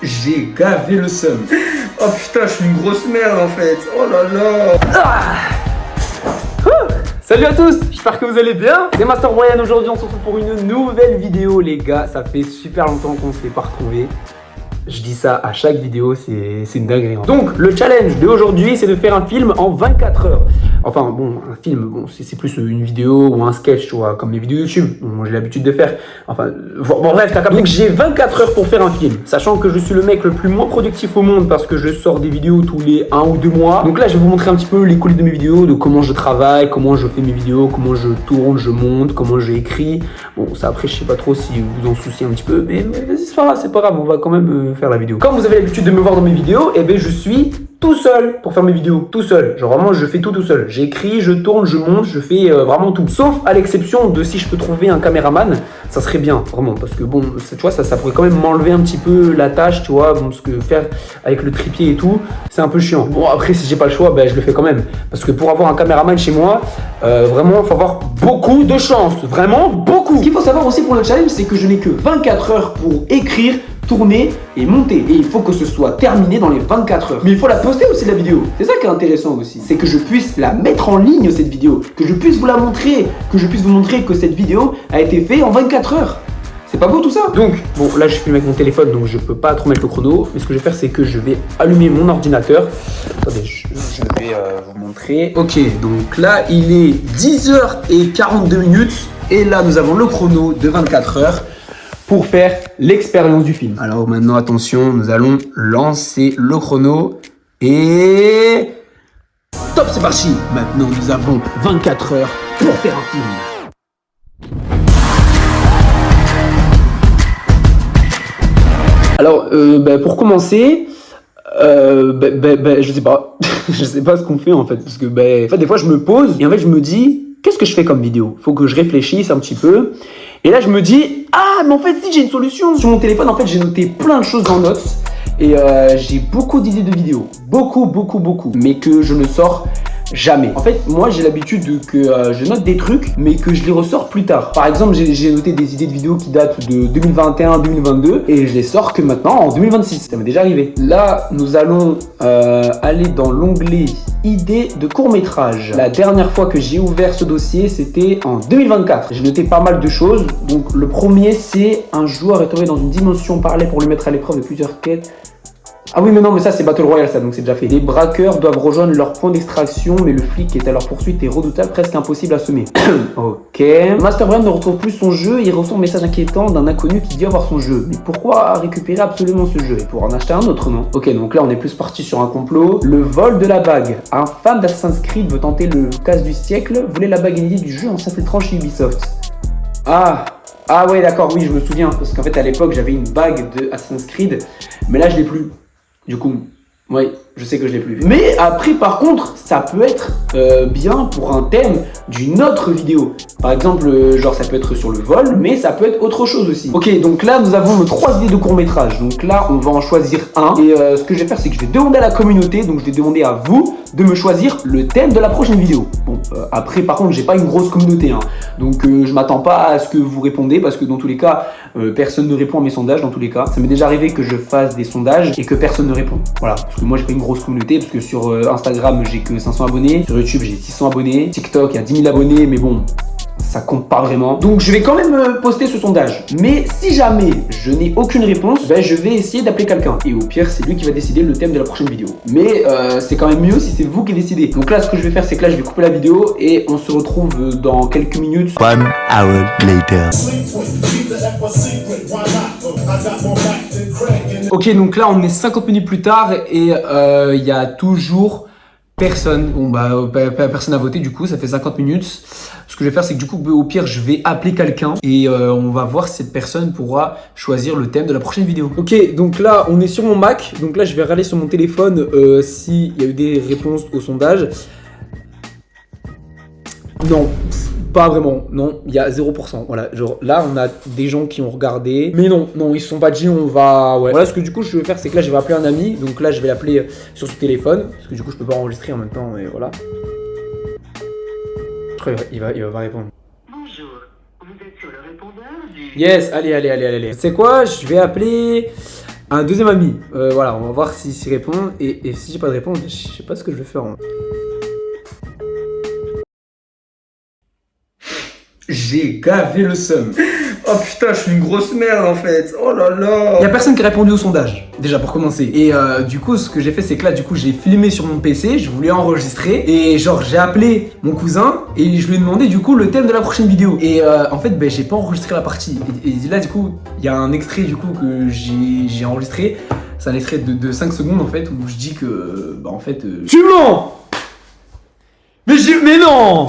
j'ai gavé le seum. Oh putain, je suis une grosse merde en fait. Oh là là. Salut à tous, j'espère que vous allez bien. C'est Master Brian, aujourd'hui on se retrouve pour une nouvelle vidéo les gars. Ça fait super longtemps qu'on ne s'est pas retrouvés. Je dis ça à chaque vidéo, c'est une dinguerie. Donc le challenge d'aujourd'hui c'est de faire un film en 24 heures. Enfin bon, un film, bon, c'est plus une vidéo ou un sketch, tu vois, comme les vidéos YouTube. Bon, j'ai l'habitude de faire. Enfin, bon bref, t'as capté. Donc j'ai 24 heures pour faire un film. Sachant que je suis le mec le plus moins productif au monde parce que je sors des vidéos tous les 1 ou 2 mois. Donc là je vais vous montrer un petit peu les coulisses de mes vidéos, de comment je travaille, comment je fais mes vidéos, comment je tourne, je monte, comment j'écris. Bon ça après je sais pas trop si vous en souciez un petit peu, mais vas-y c'est pas grave, on va quand même faire la vidéo. Comme vous avez l'habitude de me voir dans mes vidéos, et ben je suis tout seul pour faire mes vidéos, tout seul. Genre vraiment je fais tout seul. J'écris, je tourne, je monte, je fais vraiment tout. Sauf à l'exception de si je peux trouver un caméraman, ça serait bien, vraiment. Parce que bon, tu vois, ça pourrait quand même m'enlever un petit peu la tâche, tu vois. Bon, parce que faire avec le trépied et tout, c'est un peu chiant. Bon après si j'ai pas le choix, ben je le fais quand même. Parce que pour avoir un caméraman chez moi, vraiment il faut avoir beaucoup de chance. Vraiment beaucoup. Ce qu'il faut savoir aussi pour le challenge, c'est que je n'ai que 24 heures pour écrire, tourner et monter. Et il faut que ce soit terminé dans les 24 heures. Mais il faut la poster aussi la vidéo. C'est ça qui est intéressant aussi. C'est que je puisse la mettre en ligne cette vidéo. Que je puisse vous la montrer. Que je puisse vous montrer que cette vidéo a été faite en 24 heures. C'est pas beau tout ça? Donc, bon là je filme avec mon téléphone donc je peux pas trop mettre le chrono. Mais ce que je vais faire c'est que je vais allumer mon ordinateur. Attendez, je vais vous montrer. Ok, donc là il est 10h42. Et là nous avons le chrono de 24 heures. Pour faire l'expérience du film. Alors maintenant, attention, nous allons lancer le chrono et... Top, c'est parti. Maintenant, nous avons 24 heures pour faire un film. Alors, pour commencer, je sais pas. Je sais pas ce qu'on fait en fait. Parce que en fait, des fois, je me pose et en fait, je me dis, qu'est-ce que je fais comme vidéo? Faut que je réfléchisse un petit peu. Et là, je me dis, ah, mais en fait, si j'ai une solution. Sur mon téléphone, en fait, j'ai noté plein de choses dans Notes. Et j'ai beaucoup d'idées de vidéos. Beaucoup. Mais que je ne sors jamais. En fait, moi, j'ai l'habitude que je note des trucs, mais que je les ressors plus tard. Par exemple, j'ai noté des idées de vidéos qui datent de 2021-2022 et je les sors que maintenant en 2026. Ça m'est déjà arrivé. Là, nous allons aller dans l'onglet idées de court-métrage. La dernière fois que j'ai ouvert ce dossier, c'était en 2024. J'ai noté pas mal de choses. Donc, le premier, c'est un joueur est tombé dans une dimension parallèle pour lui mettre à l'épreuve de plusieurs quêtes. Ah oui mais non mais ça c'est Battle Royale ça donc c'est déjà fait. Les braqueurs doivent rejoindre leur point d'extraction mais le flic qui est à leur poursuite est redoutable, presque impossible à semer. Ok. Master Brian ne retrouve plus son jeu, il reçoit un message inquiétant d'un inconnu qui dit avoir son jeu. Mais pourquoi récupérer absolument ce jeu? Et pour en acheter un autre non? Ok donc là on est plus parti sur un complot. Le vol de la bague. Un fan d'Assassin's Creed veut tenter le casse du siècle, voler la bague inédite du jeu en s'infiltrant chez Ubisoft. Ah ouais d'accord oui je me souviens parce qu'en fait à l'époque j'avais une bague de Assassin's Creed mais là je l'ai plus. Du coup, oui, je sais que je l'ai plus. Mais après, par contre, ça peut être bien pour un thème d'une autre vidéo. Par exemple, genre ça peut être sur le vol, mais ça peut être autre chose aussi. Ok, donc là, nous avons nos 3 idées de court-métrage. Donc là, on va en choisir un. Et ce que je vais faire, c'est que je vais demander à la communauté, donc je vais demander à vous de me choisir le thème de la prochaine vidéo. Bon, après, par contre, j'ai pas une grosse communauté, hein. Donc je m'attends pas à ce que vous répondez, parce que dans tous les cas, personne ne répond à mes sondages, dans tous les cas. Ça m'est déjà arrivé que je fasse des sondages et que personne ne répond. Voilà, parce que moi, j'ai pas une grosse communauté, parce que sur Instagram, j'ai que 500 abonnés. Sur YouTube, j'ai 600 abonnés. TikTok, il y a 10 000 abonnés, mais bon, ça compte pas vraiment. Donc je vais quand même poster ce sondage. Mais si jamais je n'ai aucune réponse, je vais essayer d'appeler quelqu'un. Et au pire, c'est lui qui va décider le thème de la prochaine vidéo. Mais c'est quand même mieux si c'est vous qui décidez. Donc là, ce que je vais faire, c'est que là, je vais couper la vidéo et on se retrouve dans quelques minutes. 1 hour later. Ok, donc là, on est 50 minutes plus tard et il y a toujours personne. Bon, personne n'a voté, du coup, ça fait 50 minutes. Ce que je vais faire, c'est que du coup, au pire, je vais appeler quelqu'un et on va voir si cette personne pourra choisir le thème de la prochaine vidéo. Ok, donc là, on est sur mon Mac. Donc là, je vais regarder sur mon téléphone s'il y a eu des réponses au sondage. Non, pas vraiment. Non, il y a 0%. Voilà, genre là, on a des gens qui ont regardé. Mais non, ils se sont pas dit, on va... Ouais. Voilà, ce que du coup, je vais faire, c'est que là, je vais appeler un ami. Donc là, je vais l'appeler sur son téléphone. Parce que du coup, je peux pas enregistrer en même temps. Et voilà. Je crois qu'il va pas répondre. Bonjour, vous êtes sur le répondeur du... Yes, allez. C'est quoi? Je vais appeler Un deuxième ami. Voilà, on va voir s'il répond. Et si j'ai pas de réponse, je sais pas ce que je vais faire. J'ai gavé le seum. Oh putain, je suis une grosse merde en fait. Oh là là. Il y a personne qui a répondu au sondage, déjà pour commencer. Et du coup, ce que j'ai fait, c'est que là, du coup, j'ai filmé sur mon PC, je voulais enregistrer. Et genre, j'ai appelé mon cousin et je lui ai demandé du coup le thème de la prochaine vidéo. Et en fait, ben, j'ai pas enregistré la partie. Et là, du coup, il y a un extrait du coup que j'ai enregistré. C'est un extrait de 5 secondes en fait, où je dis que, bah en fait... Tu mens. Mais non.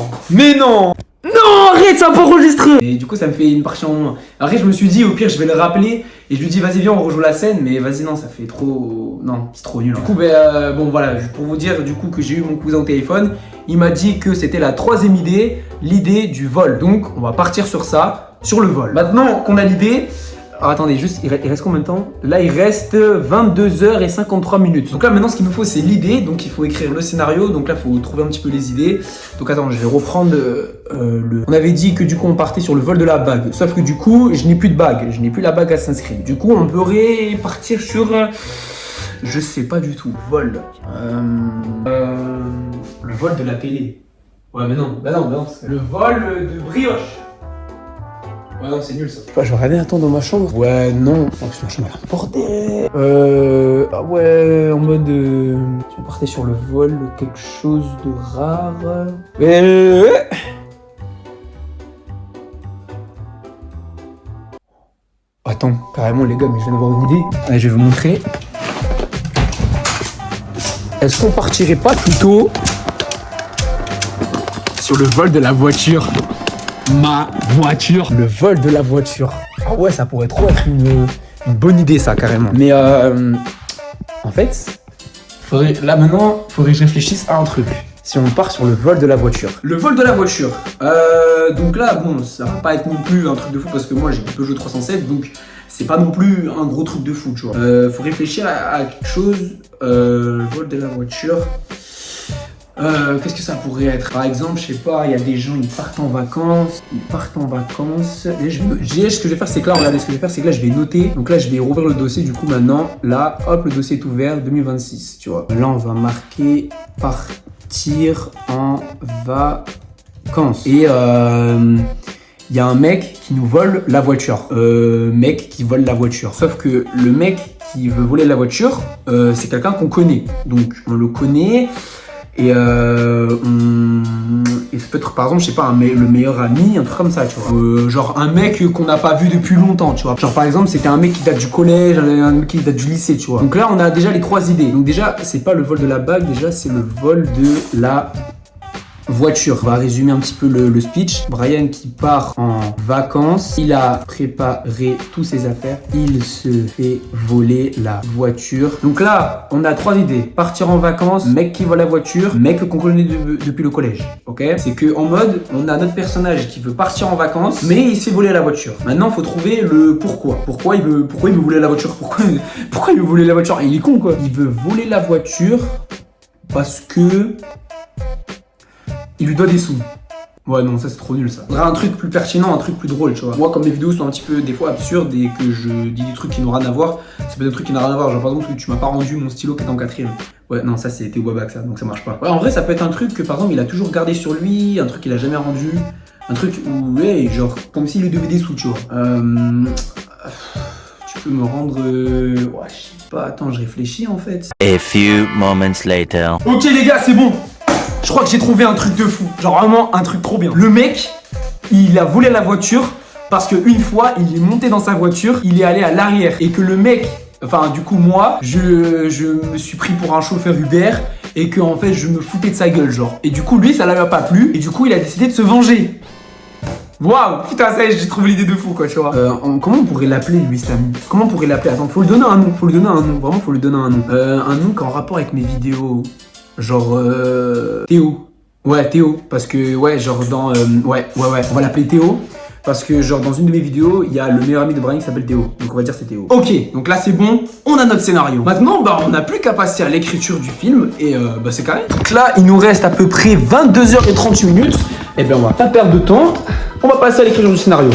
Non, arrête, ça n'a pas enregistré. Et du coup, ça me fait une partie en moins. Après, je me suis dit, au pire, je vais le rappeler. Et je lui dis, vas-y, viens, on rejoue la scène. Mais vas-y, non, ça fait trop... Non, c'est trop nul. Du coup, bon, voilà, pour vous dire, du coup, que j'ai eu mon cousin au téléphone. Il m'a dit que c'était la 3e idée, l'idée du vol. Donc, on va partir sur ça, sur le vol. Maintenant qu'on a l'idée... Alors, attendez, juste, il reste combien de temps? Là, il reste 22h53. Donc là, maintenant, ce qu'il nous faut, c'est l'idée. Donc, il faut écrire le scénario. Donc là, il faut trouver un petit peu les idées. Donc, attends, je vais reprendre le... On avait dit que du coup, on partait sur le vol de la bague. Sauf que du coup, je n'ai plus de bague. Je n'ai plus la bague à s'inscrire. Du coup, on pourrait partir sur... Je sais pas du tout. Vol. Le vol de la télé. Ouais, mais non. Bah non. Le vol de brioche. Ouais, non, c'est nul ça. Je vais regarder un temps dans ma chambre. Ouais, non. Oh, ma chambre elle a bordel. Ah ouais, en mode. Tu partais sur le vol de quelque chose de rare. Attends, carrément, les gars, mais je viens d'avoir une idée. Allez, je vais vous montrer. Est-ce qu'on partirait pas plutôt sur le vol de la voiture? Ma voiture. Le vol de la voiture. Ah ouais, ça pourrait trop être une bonne idée, ça, carrément. Mais en fait, là maintenant, faudrait que je réfléchisse à un truc. Si on part sur le vol de la voiture. Le vol de la voiture. Donc là, bon, ça va pas être non plus un truc de fou parce que moi j'ai une Peugeot 307, donc c'est pas non plus un gros truc de fou, tu vois. Faut réfléchir à quelque chose. Le vol de la voiture. Qu'est-ce que ça pourrait être? Par exemple, je sais pas, il y a des gens, ils partent en vacances. Et ce que je vais faire, c'est que là, regardez, ce que je vais faire, c'est que là, je vais noter. Donc là, je vais rouvrir le dossier. Du coup, maintenant, là, hop, le dossier est ouvert, 2026, tu vois. Là, on va marquer partir en vacances. Et il y a un mec qui nous vole la voiture. Mec qui vole la voiture. Sauf que le mec qui veut voler la voiture, c'est quelqu'un qu'on connaît. Donc, on le connaît. Et ça peut être par exemple, je sais pas, le meilleur ami, un truc comme ça, tu vois. Genre un mec qu'on n'a pas vu depuis longtemps, tu vois. Genre par exemple, c'était un mec qui date du collège, un mec qui date du lycée, tu vois. Donc là, on a déjà les 3 idées. Donc déjà, c'est pas le vol de la bague, déjà, c'est le vol de la voiture. On va résumer un petit peu le speech. Brian qui part en vacances, il a préparé tous ses affaires, il se fait voler la voiture. Donc là, on a 3 idées. Partir en vacances, mec qui vole la voiture, mec qu'on connaît depuis le collège. Ok? C'est que en mode, on a notre personnage qui veut partir en vacances, mais il se fait voler la voiture. Maintenant, il faut trouver le pourquoi. Pourquoi il veut voler la voiture? Pourquoi il veut voler la voiture? Il est con quoi. Il veut voler la voiture parce que il lui doit des sous. Ouais, non, ça c'est trop nul ça. Il faudrait un truc plus pertinent, un truc plus drôle, tu vois. Moi, comme mes vidéos sont un petit peu des fois absurdes et que je dis des trucs qui n'ont rien à voir, c'est pas des trucs qui n'ont rien à voir. Genre par exemple, tu m'as pas rendu mon stylo qui est en 4ème. Ouais, non, ça c'était Wabak ça, donc ça marche pas. Ouais, en vrai, ça peut être un truc que par exemple, il a toujours gardé sur lui, un truc qu'il a jamais rendu. Un truc où, ouais, genre, comme s'il lui devait des sous, tu vois. Tu peux me rendre. Ouais, je sais pas, attends, je réfléchis en fait. A few moments later. Ok, les gars, c'est bon. Je crois que j'ai trouvé un truc de fou, genre vraiment un truc trop bien. Le mec, il a volé la voiture parce qu'une fois, il est monté dans sa voiture, il est allé à l'arrière et que le mec, enfin du coup moi, je me suis pris pour un chauffeur Uber et que en fait je me foutais de sa gueule genre. Et du coup lui, ça lui a pas plu et du coup il a décidé de se venger. Waouh, putain, ça y est, j'ai trouvé l'idée de fou quoi, tu vois. Comment on pourrait l'appeler lui, cet ami? Comment on pourrait l'appeler? Attends, faut lui donner un nom, vraiment faut lui donner un nom. Un nom qui est en rapport avec mes vidéos. Genre Théo. Ouais, Théo. Parce que, ouais, genre dans... ouais, on va l'appeler Théo. Parce que, genre, dans une de mes vidéos, il y a le meilleur ami de Brian qui s'appelle Théo. Donc, on va dire c'est Théo. Ok, donc là, c'est bon. On a notre scénario. Maintenant, bah, on n'a plus qu'à passer à l'écriture du film. Et, bah, c'est carré. Donc là, il nous reste à peu près 22h38. Et ben, on va pas perdre de temps. On va passer à l'écriture du scénario.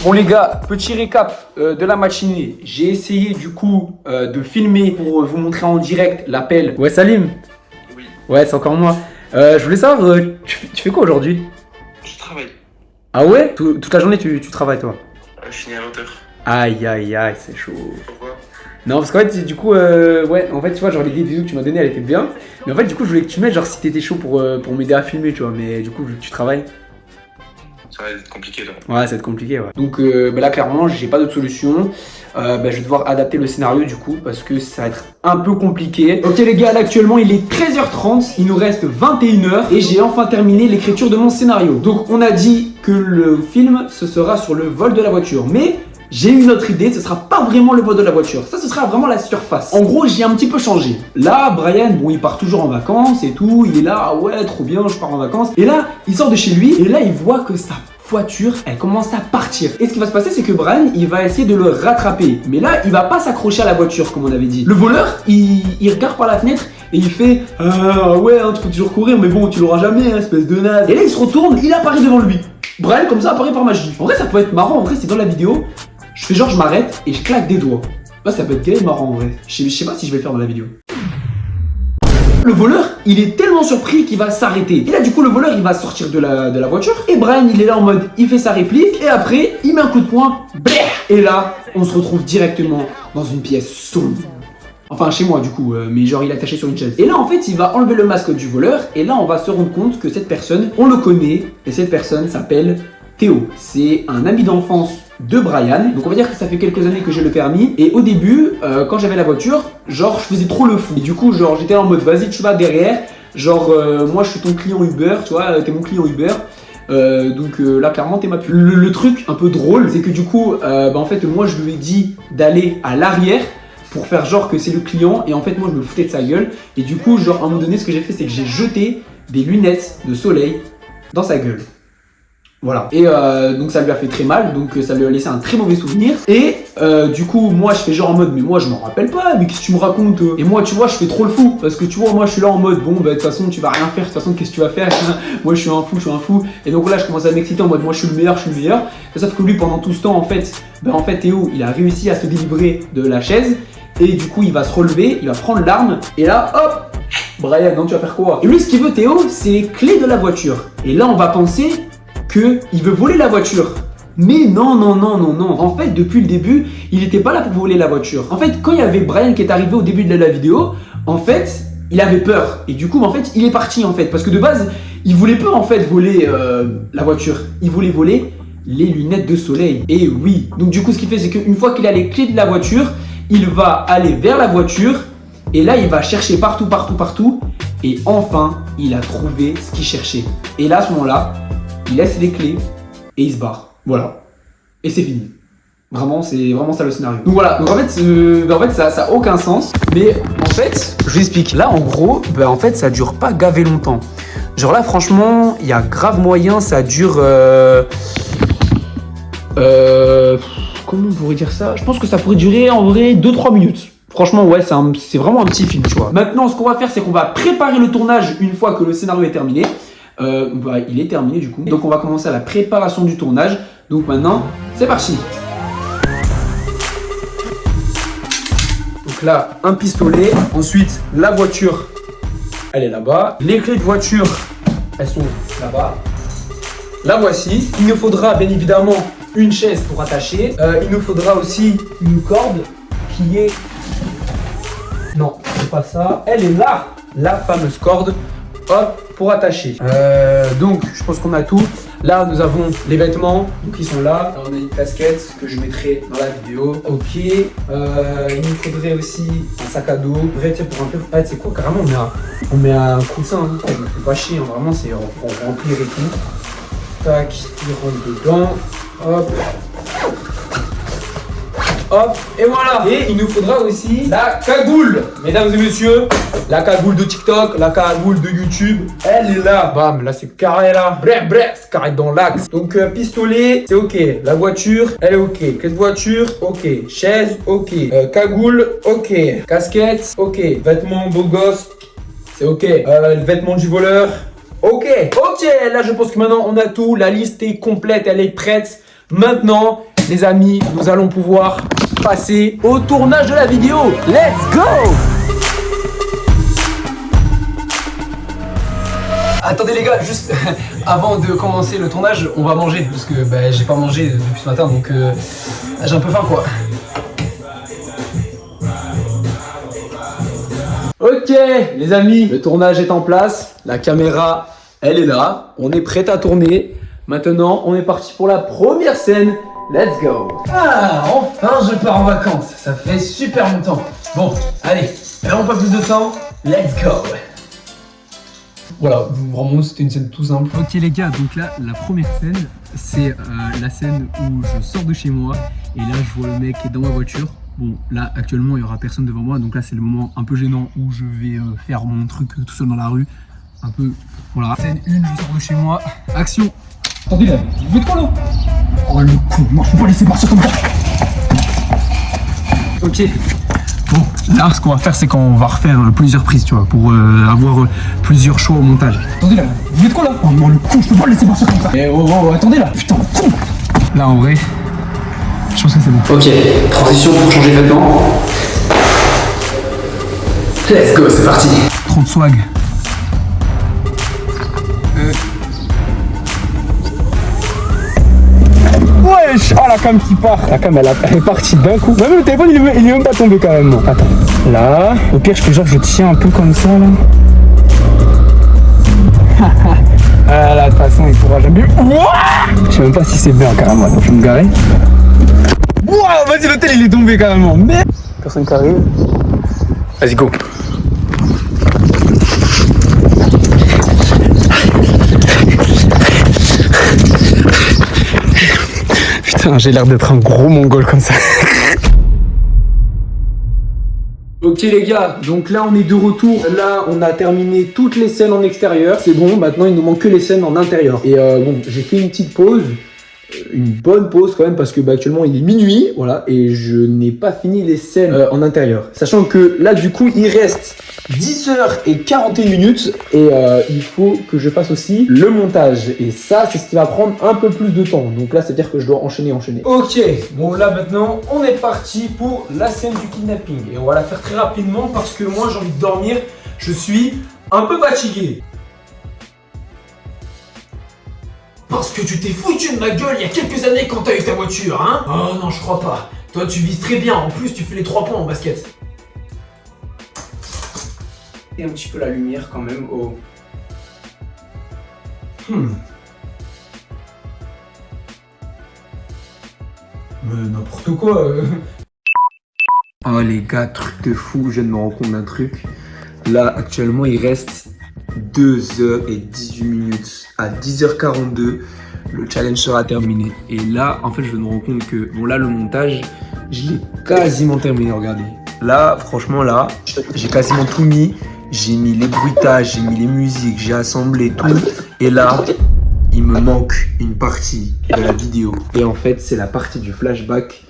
Bon les gars, petit récap de la matinée. J'ai essayé du coup de filmer pour vous montrer en direct l'appel. Ouais Salim. Oui. Ouais, c'est encore moi. Je voulais savoir, tu fais quoi aujourd'hui? Je travaille. Ah ouais? Toute la journée tu travailles toi? Je finis à 20h. Aïe aïe aïe, c'est chaud. Pourquoi? Non parce qu'en fait du coup ouais en fait tu vois genre l'idée vidéo que tu m'as donné elle était bien. Mais en fait du coup je voulais que tu mettes genre si t'étais chaud pour m'aider à filmer tu vois. Mais du coup vu que tu travailles. Ça va être compliqué là. Ouais, ça va être compliqué, ouais. Donc là, clairement, j'ai pas d'autre solution. Je vais devoir adapter le scénario du coup parce que ça va être un peu compliqué. Ok les gars, là actuellement il est 13h30, il nous reste 21h et j'ai enfin terminé l'écriture de mon scénario. Donc on a dit que le film, ce sera sur le vol de la voiture. Mais j'ai une autre idée, ce sera pas vraiment le vol de la voiture. Ça, ce sera vraiment la surface. En gros, j'ai un petit peu changé. Là, Brian, bon, il part toujours en vacances et tout. Il est là, ah ouais, trop bien, je pars en vacances. Et là, il sort de chez lui et là, il voit que sa voiture, elle commence à partir. Et ce qui va se passer, c'est que Brian, il va essayer de le rattraper. Mais là, il va pas s'accrocher à la voiture, comme on avait dit. Le voleur, il regarde par la fenêtre et il fait ah ouais, hein, tu peux toujours courir, mais bon, tu l'auras jamais, hein, espèce de naze. Et là, il se retourne, il apparaît devant lui. Brian, comme ça, apparaît par magie. En vrai, ça peut être marrant. En vrai, c'est dans la vidéo. Je fais genre, je m'arrête et je claque des doigts. Là, ça peut être gay marrant en vrai. Je sais pas si je vais le faire dans la vidéo. Le voleur, il est tellement surpris qu'il va s'arrêter. Et là, du coup, le voleur, il va sortir de la voiture. Et Brian, il est là en mode, il fait sa réplique. Et après, il met un coup de poing. Bleh. Et là, on se retrouve directement dans une pièce sombre. Enfin, chez moi, du coup. Mais genre, il est attaché sur une chaise. Et là, en fait, il va enlever le masque du voleur. Et là, on va se rendre compte que cette personne, on le connaît. Et cette personne s'appelle Théo. C'est un ami d'enfance de Brian. Donc on va dire que ça fait quelques années que j'ai le permis. Et au début, quand j'avais la voiture, genre je faisais trop le fou. Et du coup, genre j'étais en mode vas-y, tu vas derrière. Genre moi je suis ton client Uber, tu vois, t'es mon client Uber. Donc là clairement t'es ma pub. Le truc un peu drôle, c'est que du coup, en fait moi je lui ai dit d'aller à l'arrière pour faire genre que c'est le client. Et en fait moi je me foutais de sa gueule. Et du coup, genre à un moment donné, ce que j'ai fait, c'est que j'ai jeté des lunettes de soleil dans sa gueule. Voilà. Et donc ça lui a fait très mal, donc ça lui a laissé un très mauvais souvenir. Et du coup, moi je fais genre en mode, mais moi je m'en rappelle pas, mais qu'est-ce que tu me racontes? Et moi, tu vois, je fais trop le fou, parce que tu vois, moi je suis là en mode, bon, bah de toute façon, tu vas rien faire, de toute façon, qu'est-ce que tu vas faire? Moi je suis un fou. Et donc là, je commence à m'exciter en mode, moi je suis le meilleur. Sauf que lui, pendant tout ce temps, en fait, Théo, il a réussi à se délivrer de la chaise. Et du coup, il va se relever, il va prendre l'arme, et là, hop, Brian, non, tu vas faire quoi? Et lui, ce qu'il veut, Théo, c'est clé de la voiture. Et là, on va penser qu'il veut voler la voiture. Mais non. En fait, depuis le début, il n'était pas là pour voler la voiture. En fait, quand il y avait Brian qui est arrivé au début de la vidéo, en fait, il avait peur. Et du coup, en fait, il est parti en fait. Parce que de base, il voulait pas en fait voler la voiture. Il voulait voler les lunettes de soleil. Et oui. Donc du coup, ce qu'il fait, c'est qu'une fois qu'il a les clés de la voiture, il va aller vers la voiture. Et là, il va chercher partout. Et enfin, il a trouvé ce qu'il cherchait. Et là, à ce moment-là, il laisse les clés et il se barre. Voilà. Et c'est fini. Vraiment, c'est vraiment ça le scénario. Donc voilà. Donc en fait, ça a aucun sens. Mais en fait, je vous explique. Là, en gros, en fait, ça dure pas gavé longtemps. Genre là, franchement, il y a grave moyen, ça dure... comment on pourrait dire ça? Je pense que ça pourrait durer en vrai 2-3 minutes. Franchement, ouais, c'est vraiment un petit film, tu vois. Maintenant, ce qu'on va faire, c'est qu'on va préparer le tournage une fois que le scénario est terminé. Il est terminé du coup. Donc on va commencer à la préparation du tournage. Donc maintenant, c'est parti. Donc là, un pistolet. Ensuite, la voiture, elle est là-bas. Les clés de voiture, elles sont là-bas. La voici. Il nous faudra bien évidemment une chaise pour attacher. Il nous faudra aussi une corde qui est... Non, c'est pas ça. Elle est là. La fameuse corde. Hop, pour attacher. Donc, je pense qu'on a tout. Là, nous avons les vêtements. Donc, ils sont là. Là, on a une casquette que je mettrai dans la vidéo. Ok. Il nous faudrait aussi un sac à dos. Bref, pour un peu... Ah, c'est quoi? Carrément, on met un coussin. Hein. Ça me fait pas chier. Hein. Vraiment, c'est pour remplir et tout. Tac, il rentre dedans. Hop. Hop, et voilà. Et il nous faudra aussi la cagoule. Mesdames et messieurs, la cagoule de TikTok, la cagoule de YouTube, elle est là. Bam, là c'est carré là. Bref, c'est carré dans l'axe. Donc pistolet, c'est ok. La voiture, elle est ok. Clé de voiture, ok. Chaise, ok. Cagoule, ok. Casquette, ok. Vêtements beau gosse, c'est ok. Le vêtement du voleur, ok. Ok, là je pense que maintenant on a tout. La liste est complète, elle est prête. Maintenant, les amis, nous allons pouvoir passer au tournage de la vidéo. Let's go! Attendez les gars, juste avant de commencer le tournage, on va manger parce que bah, j'ai pas mangé depuis ce matin donc j'ai un peu faim quoi. Ok les amis, le tournage est en place, la caméra elle est là, on est prêt à tourner. Maintenant on est parti pour la première scène, let's go. Ah enfin je pars en vacances, ça fait super longtemps. Bon allez, perdons pas plus de temps, let's go. Voilà, vraiment c'était une scène tout simple. Ok les gars, donc là la première scène c'est la scène où je sors de chez moi et là je vois le mec qui est dans ma voiture. Bon là actuellement il y aura personne devant moi donc là c'est le moment un peu gênant où je vais faire mon truc tout seul dans la rue. Un peu, voilà. Scène 1, je sors de chez moi. Action. Attendez là, vous faites quoi là? Oh le con, moi je peux pas laisser partir comme ça. Ok. Bon, là, ce qu'on va faire, c'est qu'on va refaire plusieurs prises, tu vois, pour avoir plusieurs choix au montage. Attendez là, vous faites quoi là? Oh non, le con, je peux pas le laisser partir comme ça. Eh oh, attendez là, putain, le con. Là, en vrai, je pense que c'est bon. Ok, transition pour changer de vêtements. Let's go, c'est parti. Trop de swag. Wesh! Oh la cam qui part! La cam elle est partie d'un coup. Même le téléphone il est même pas tombé quand même. Attends. Là. Au pire je fais genre je tiens un peu comme ça là. Ah là de toute façon il pourra jamais. Je sais même pas si c'est bien carrément. Attends, je vais me garer. Wouah! Vas-y l'hôtel il est tombé carrément. Mais. Personne qui arrive. Vas-y go! Putain, j'ai l'air d'être un gros mongol comme ça. Ok les gars, donc là on est de retour. Là on a terminé toutes les scènes en extérieur. C'est bon, maintenant il nous manque que les scènes en intérieur. Et bon, j'ai fait une petite pause. Une bonne pause quand même parce que bah, actuellement il est minuit. Voilà, et je n'ai pas fini les scènes en intérieur. Sachant que là du coup il reste 10h41 et il faut que je fasse aussi le montage. Et ça c'est ce qui va prendre un peu plus de temps. Donc là c'est à dire que je dois enchaîner. Ok, bon là maintenant on est parti pour la scène du kidnapping. Et on va la faire très rapidement parce que moi j'ai envie de dormir. Je suis un peu fatigué. Parce que tu t'es foutu de ma gueule il y a quelques années quand t'as eu ta voiture, hein? Oh non, je crois pas. Toi, tu vises très bien. En plus, tu fais les 3 points en basket. Et un petit peu la lumière quand même. Oh. Mais n'importe quoi. Oh les gars, truc de fou. Je viens de me rendre compte d'un truc. Là, actuellement, il reste 2h18. À 10h42, le challenge sera terminé. Et là, en fait, je me rends compte que, bon là, le montage, je l'ai quasiment terminé, regardez. Là, franchement, là, j'ai quasiment tout mis. J'ai mis les bruitages, j'ai mis les musiques, j'ai assemblé tout. Et là, il me manque une partie de la vidéo. Et en fait, c'est la partie du flashback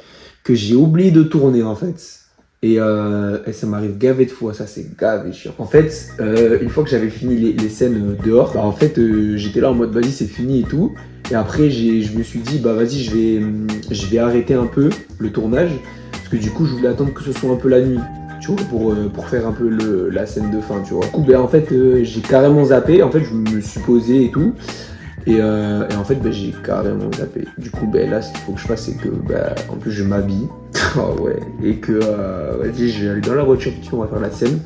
que j'ai oublié de tourner, en fait. Et ça m'arrive gavé de fois, ça c'est gavé chiant. En fait, une fois que j'avais fini les scènes dehors, bah en fait j'étais là en mode vas-y c'est fini et tout. Et après je me suis dit bah vas-y je vais arrêter un peu le tournage. Parce que du coup je voulais attendre que ce soit un peu la nuit. Tu vois, pour faire un peu la scène de fin, tu vois. Du coup, bah, en fait, j'ai carrément zappé. En fait, je me suis posé et tout. Et en fait, bah, j'ai carrément zappé. Du coup, bah, là, ce qu'il faut que je fasse, c'est que, bah, en plus, je m'habille. Oh, ouais. Et que, vas-y, je vais aller dans la voiture, on va faire la scène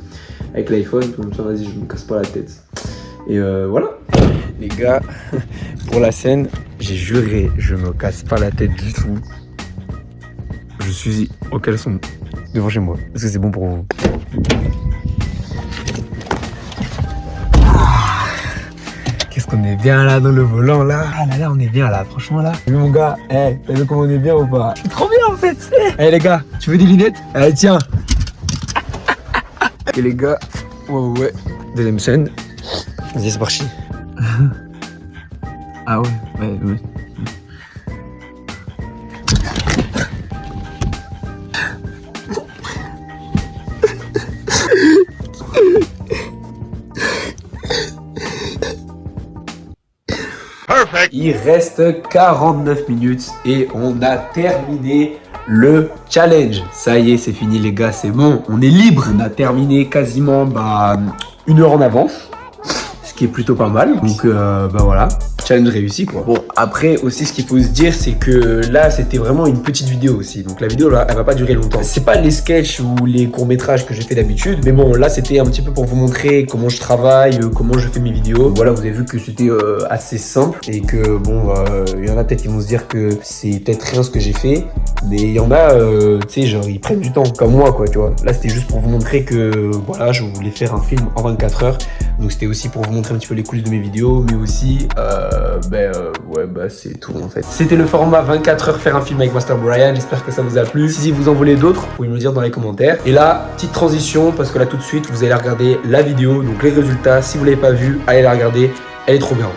avec l'iPhone. Comme ça, vas-y, je me casse pas la tête. Et voilà. Les gars, pour la scène, j'ai juré, je me casse pas la tête du tout. Je suis au caleçon devant chez moi. Est-ce que c'est bon pour vous? Qu'est-ce qu'on est bien là dans le volant là. Ah là là, on est bien là, franchement là. Oui mon gars, hey, t'as vu comment on est bien ou pas? C'est trop bien en fait. Hey les gars, tu veux des lunettes? Allez tiens. Et les gars, ouais. Deuxième scène. Vas-y c'est parti. Ah ouais. Il reste 49 minutes et on a terminé le challenge. Ça y est, c'est fini les gars, c'est bon, on est libre. On a terminé quasiment 1 heure en avance, ce qui est plutôt pas mal. Donc voilà, challenge réussi quoi. Bon, après aussi ce qu'il faut se dire, c'est que là c'était vraiment une petite vidéo aussi. Donc la vidéo là, elle va pas durer longtemps. C'est pas les sketchs ou les courts-métrages que j'ai fait d'habitude, mais bon, là c'était un petit peu pour vous montrer comment je travaille, comment je fais mes vidéos. Voilà, vous avez vu que c'était assez simple et que bon, il y en a peut-être qui vont se dire que c'est peut-être rien ce que j'ai fait, mais il y en a, tu sais, genre ils prennent du temps comme moi quoi, tu vois. Là c'était juste pour vous montrer que voilà, je voulais faire un film en 24 heures. Donc c'était aussi pour vous montrer un petit peu les coulisses de mes vidéos, mais aussi c'est tout en fait. C'était le format 24 heures faire un film avec Master Brian. J'espère que ça vous a plu. Si vous en voulez d'autres, vous pouvez me le dire dans les commentaires. Et là, petite transition, parce que là tout de suite vous allez regarder la vidéo, donc les résultats. Si vous l'avez pas vu, allez la regarder, elle est trop bien.